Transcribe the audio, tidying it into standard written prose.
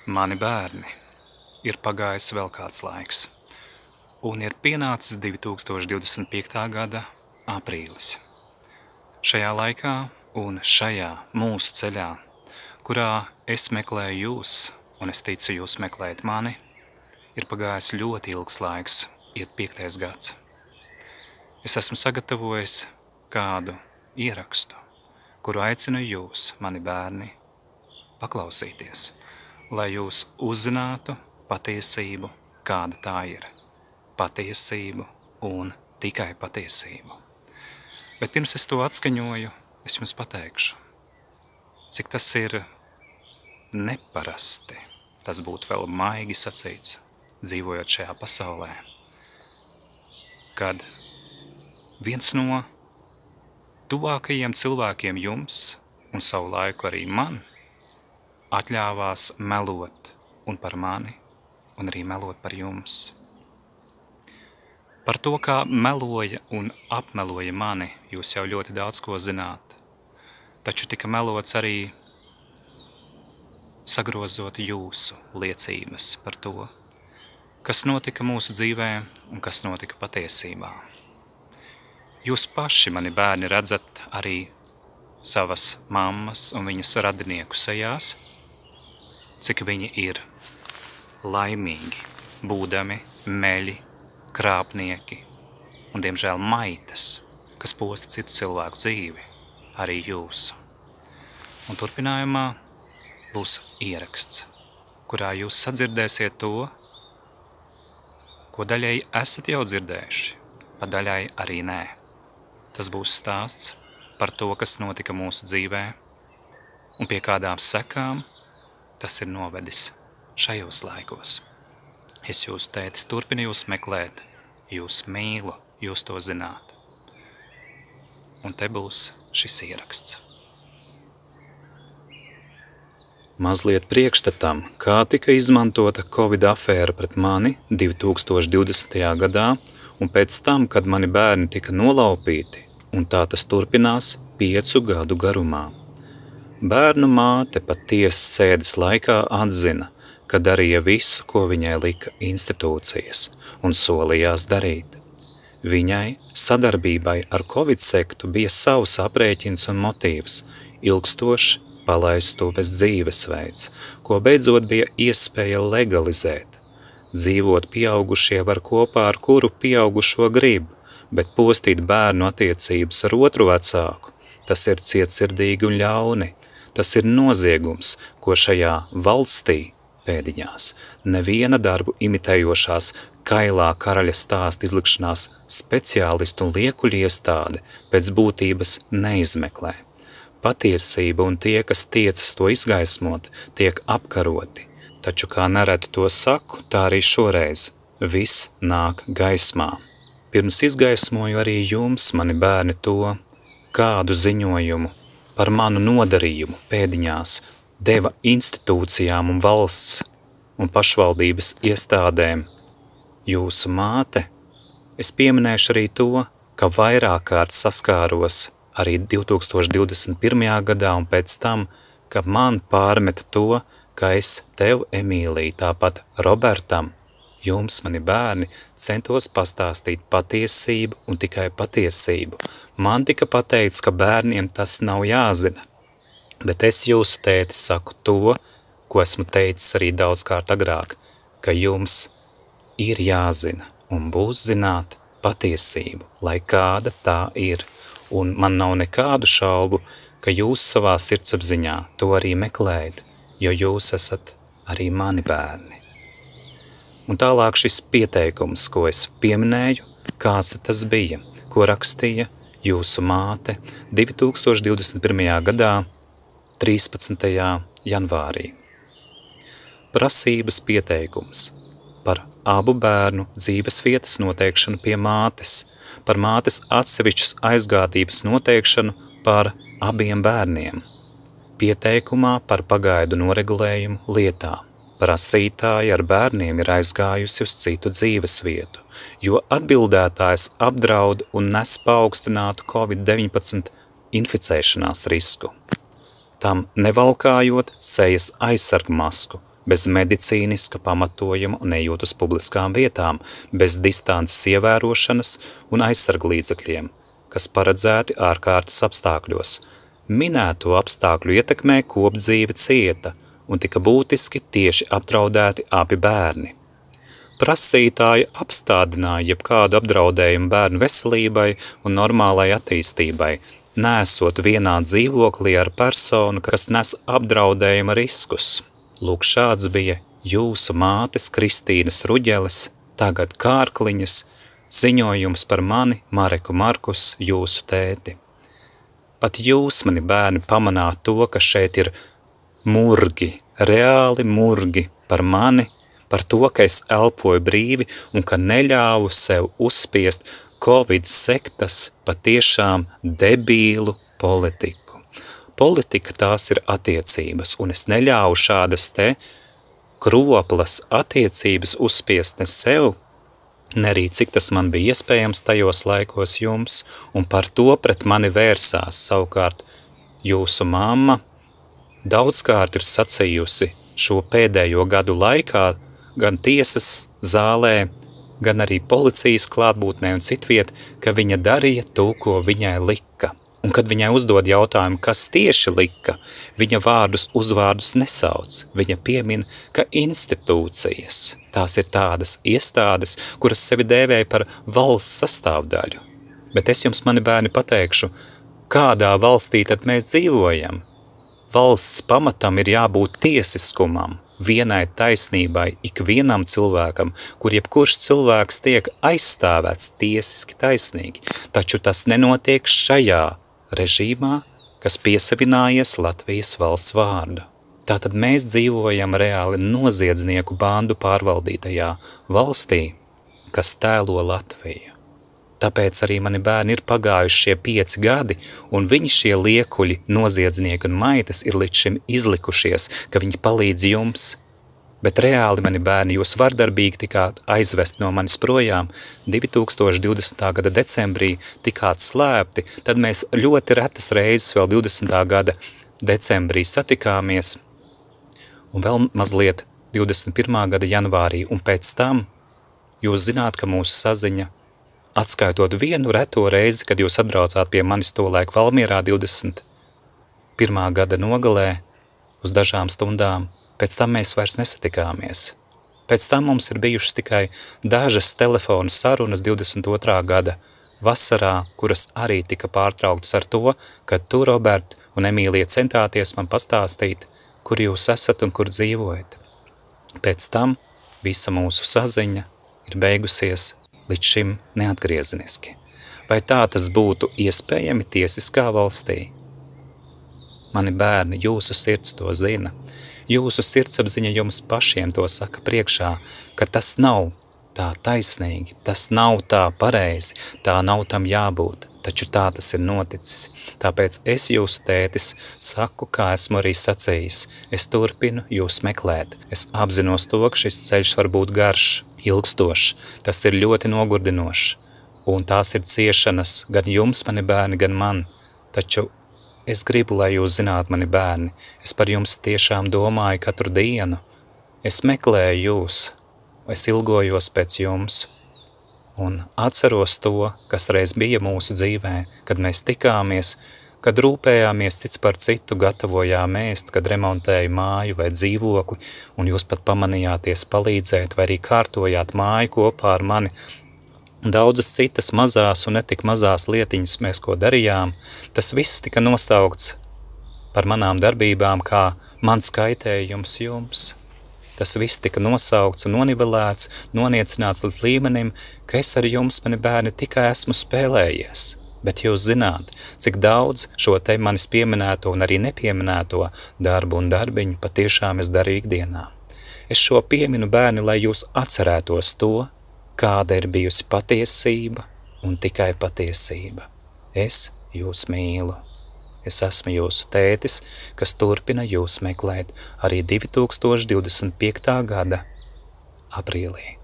Mani bērni, ir pagājis vēl kāds laiks, un ir pienācis 2025. gada aprīlis. Šajā laikā un šajā mūsu ceļā, kurā es meklēju jūs, un es ticu jūs meklēt mani, ir pagājis ļoti ilgs laiks, iet 5. gads. Es esmu sagatavojis kādu ierakstu, kuru aicinu jūs, mani bērni, paklausīties, lai jūs uzzinātu patiesību, kāda tā ir. Patiesību un tikai patiesību. Bet pirms es to atskaņoju, es jums pateikšu, cik tas ir neparasti, tas būtu vēl maigi sacīts, dzīvojot šajā pasaulē, kad viens no tuvākajiem cilvēkiem jums un savu laiku arī man atļāvās melot un par mani, un arī melot par jums. Par to, kā meloja un apmeloja mani, jūs jau ļoti daudz ko zināt, taču tika melots arī sagrozot jūsu liecības par to, kas notika mūsu dzīvē un kas notika patiesībā. Jūs paši, mani bērni, redzat arī savas mammas un viņas radinieku sejās, cik viņi ir laimīgi, būdami meļi, krāpnieki un, diemžēl, maitas, kas posta citu cilvēku dzīvi, arī jūsu. Un turpinājumā būs ieraksts, kurā jūs sadzirdēsiet to, ko daļai esat jau dzirdējuši, pa daļai arī nē. Tas būs stāsts par to, kas notika mūsu dzīvē un pie kādām sekām tas ir novedis šajos laikos. Es jūsu tētis turpinu jūs meklēt, jūs mīlu, jūs to zināt. Un te būs šis ieraksts. Mazliet priekšstatam, kā tika izmantota Covid afēra pret mani 2020. gadā, un pēc tam, kad mani bērni tika nolaupīti, un tā tas turpinās 5 gadu garumā. Bērnu māte pat tiesas sēdes laikā atzina, ka darīja visu, ko viņai lika institūcijas, un solījās darīt. Viņai sadarbībai ar Covid sektu bija savs aprēķins un motīvs, ilgstošs palaistuves dzīvesveids, ko beidzot bija iespēja legalizēt. Dzīvot pieaugušie var kopā ar kuru pieaugušo grib, bet postīt bērnu attiecības ar otru vecāku, tas ir cietsirdīgi un ļauni. Tas ir noziegums, ko šajā valstī, pēdiņās, neviena darbu imitējošās kailā karaļa stāsta izlikšanās speciālistu un liekuļu iestāde pēc būtības neizmeklē. Patiesība un tie, kas tiecas to izgaismot, tiek apkaroti, taču kā nereti to saku, tā arī šoreiz viss nāk gaismā. Pirms izgaismoju arī jums, mani bērni, to, kādu ziņojumu par manu nodarījumu pēdiņās deva institūcijām un valsts un pašvaldības iestādēm. Jūsu māte, es pieminēšu arī to, ka vairāk kārt saskāros arī 2021. gadā un pēc tam, ka man pārmeta to, ka es tev, Emīlija, tāpat Robertam, jums, mani bērni, centos pastāstīt patiesību un tikai patiesību. Man tika pateikts, ka bērniem tas nav jāzina, bet es jūsu tētis saku to, ko esmu teicis arī daudzkārt agrāk, ka jums ir jāzina un būs zināt patiesību, lai kāda tā ir. Un man nav nekādu šaubu, ka jūs savā sirdsapziņā to arī meklējat, jo jūs esat arī mani bērni. Un tālāk šis pieteikums, ko es pieminēju, kāds tas bija, ko rakstīja jūsu māte 2021. gadā 13. janvārī. Prasības pieteikums par abu bērnu dzīves vietas noteikšanu pie mātes, par mātes atsevišķas aizgādības noteikšanu par abiem bērniem, pieteikumā par pagaidu noregulējumu lietā. Prasītāja ar bērniem ir aizgājusi uz citu dzīves vietu, jo atbildētājs apdraud un nes paaugstinātu Covid-19 inficēšanās risku. Tam nevalkājot sejas aizsargmasku, bez medicīniska pamatojuma un ejot uz publiskām vietām, bez distances ievērošanas un aizsarglīdzekļiem, kas paredzēti ārkārtas apstākļos. Minēto apstākļu ietekmē kopdzīve cieta un tika būtiski tieši apdraudēti abi bērni. Prasītāji apstādināja jebkādu apdraudējumu bērnu veselībai un normālai attīstībai, neesot vienā dzīvoklī ar personu, kas nes apdraudējuma riskus. Lūk, šāds bija jūsu mātes Kristīnas Ruģeles, tagad Kārkliņas, ziņojums par mani, Mareku Markus, jūsu tēti. Pat jūs, mani bērni, pamanāt to, ka šeit ir murgi, reāli murgi par mani, par to, ka es elpoju brīvi un ka neļāvu sev uzspiest Covid sektas patiešām debīlu politiku. Politika tās ir attiecības, un es neļāvu šādas te kroplas attiecības uzspiest ne sev, ne arī cik tas man bija iespējams tajos laikos jums, un par to pret mani vērsās. Savukārt jūsu mamma daudzkārt ir sacījusi šo pēdējo gadu laikā, gan tiesas zālē, gan arī policijas klātbūtnē un citviet, ka viņa darīja to, ko viņai lika. Un kad viņai uzdod jautājumu, kas tieši lika, viņa vārdus uzvārdus nesauc. Viņa piemin, ka institūcijas, tās ir tādas iestādes, kuras sevi dēvēja par valsts sastāvdaļu. Bet es jums, mani bērni, pateikšu, kādā valstī tad mēs dzīvojam. Valsts pamatam ir jābūt tiesiskumam, vienai taisnībai, ikvienam cilvēkam, kur jebkurš cilvēks tiek aizstāvēts tiesiski taisnīgi, taču tas nenotiek šajā režīmā, kas piesavinājies Latvijas valsts vārdu. Tātad mēs dzīvojam reāli noziedznieku bandu pārvaldītajā valstī, kas tēlo Latviju. Tāpēc arī mani bērni ir pagājuši šie 5 gadi, un viņi šie liekuļi, noziedznieki un maitas ir līdz šim izlikušies, ka viņi palīdz jums. Bet reāli, mani bērni, jūs vardarbīgi tikāt aizvest no manis projām 2020. gada decembrī, tikāt slēpti, tad mēs ļoti retas reizes vēl 20. gada decembrī satikāmies, un vēl mazliet 21. gada janvārī, un pēc tam jūs zināt, ka mūsu saziņa, atskaitot vienu reto reizi, kad jūs atbraucāt pie manis tolaik Valmierā 21. gada nogalē uz dažām stundām, pēc tam mēs vairs nesatikāmies. Pēc tam mums ir bijušas tikai dažas telefonu sarunas 22. gada vasarā, kuras arī tika pārtrauktas ar to, ka tu, Robert un Emīlija, centāties man pastāstīt, kur jūs esat un kur dzīvojat. Pēc tam visa mūsu saziņa ir beigusies līdz šim neatgriezeniski. Vai tā tas būtu iespējami tiesiskā valstī? Mani bērni, jūsu sirds to zina. Jūsu sirdsapziņa jums pašiem to saka priekšā, ka tas nav tā taisnīgi, tas nav tā pareizi, tā nav tam jābūt, taču tā tas ir noticis. Tāpēc es jūsu tētis saku, kā esmu arī sacījis. Es turpinu jūs meklēt. Es apzinos to, ka šis ceļš var būt garš, ilgstošs, tas ir ļoti nogurdinošs, un tās ir ciešanas gan jums, mani bērni, gan man, taču es gribu, lai jūs zināt, mani bērni, es par jums tiešām domāju katru dienu, es meklēju jūs, es ilgojos pēc jums, un atceros to, kas reiz bija mūsu dzīvē, kad mēs tikāmies, kad rūpējāmies cits par citu, gatavojām ēst, kad remontēju māju vai dzīvokli, un jūs pat pamanījāties palīdzēt, vai arī kārtojāt māju kopā ar mani. Daudzas citas mazās un netik mazās lietiņas mēs ko darījām, tas viss tika nosaukts par manām darbībām kā mans kaitējums jums. Tas viss tika nosaukts un nonivelēts, noniecināts līdz līmenim, ka es ar jums, mani bērni, tikai esmu spēlējies. Bet jūs zināt, cik daudz šo te manis pieminēto un arī nepieminēto darbu un darbiņu patiešām es daru ikdienā. Es šo pieminu, bērni, lai jūs atcerētos to, kāda ir bijusi patiesība un tikai patiesība. Es jūs mīlu. Es esmu jūsu tētis, kas turpina jūs meklēt arī 2025. gada aprīlī.